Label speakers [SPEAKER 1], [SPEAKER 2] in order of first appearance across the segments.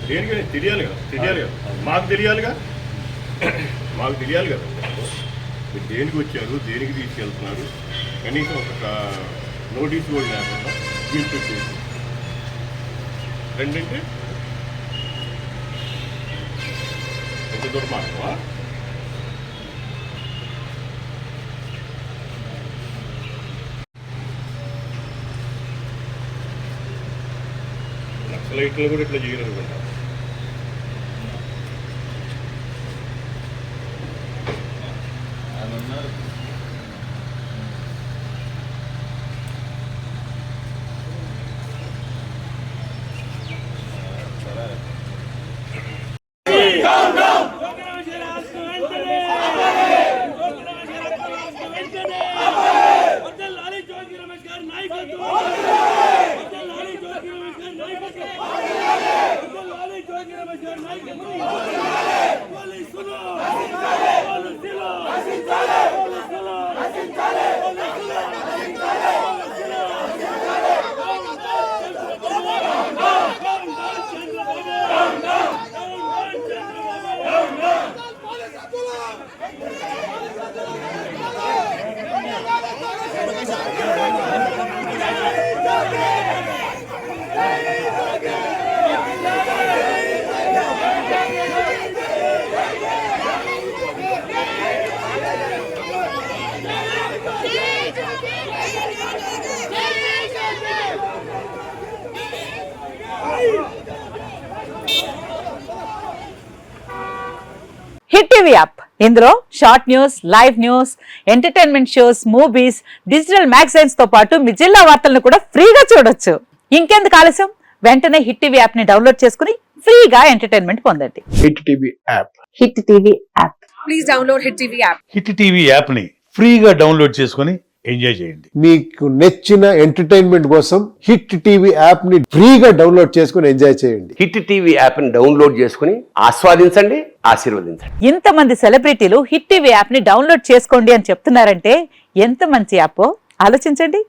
[SPEAKER 1] దేనికి తెలియాలి కదా మాకు తెలియాలి కదా మీరు దేనికి వచ్చారు, దేనికి తీసుకెళ్తున్నారు, కనీసం ఒక నోటీస్ కూడా లేకుండా తీసుకొచ్చేసి రెండంటే ఎంత దుర్మార్గమా? నక్సలైట్లు కూడా ఇట్లా చేయరనుకుంటా.
[SPEAKER 2] హిట్ టీవీ యాప్ ఇందులో short news, live news, entertainment shows, movies, digital magazines తో పాటు మీ జిల్లా వార్తలను కూడా ఫ్రీగా చూడొచ్చు. ఇంకెందుకు ఆలస్యం, వెంటనే హిట్ టీవీ యాప్ ని డౌన్లోడ్ చేసుకుని ఫ్రీగా ఎంటర్టైన్మెంట్ పొందండి.
[SPEAKER 3] Hit TV app.
[SPEAKER 2] Hit TV app.
[SPEAKER 4] Please download hit TV app.
[SPEAKER 5] Hit TV app ని ఫ్రీగా డౌన్లోడ్ చేసుకుని ఎంజాయ్ చేయండి.
[SPEAKER 3] మీకు నచ్చిన ఎంటర్టైన్మెంట్ కోసం హిట్ టీవీ యాప్ ని ఫ్రీగా డౌన్లోడ్ చేసుకుని ఎంజాయ్ చేయండి.
[SPEAKER 6] హిట్ టీవీ యాప్ ని డౌన్లోడ్ చేసుకుని ఆస్వాదించండి, ఆశీర్వదించండి.
[SPEAKER 2] ఇంతమంది సెలబ్రిటీలు హిట్ టీవీ యాప్ ని డౌన్లోడ్ చేసుకోండి అని చెప్తున్నారంటే ఎంత మంచి యాప్ ఆలోచించండి.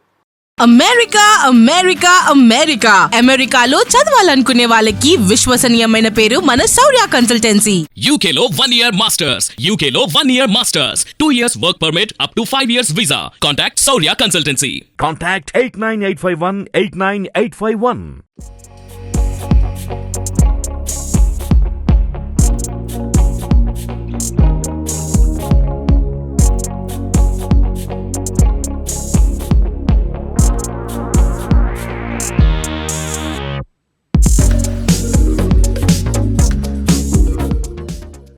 [SPEAKER 7] అమెరికా అమెరికా అమెరికా అమెరికాలో చదవాలనుకునే వాళ్ళకి విశ్వసనీయమైన పేరు మన శౌర్య కన్సల్టెన్సీ.
[SPEAKER 8] UK లో 1 year masters, UK లో 1 year masters, 2 years work permit up to 5 years visa. Contact Saurya Consultancy.
[SPEAKER 9] Contact 89851 89851.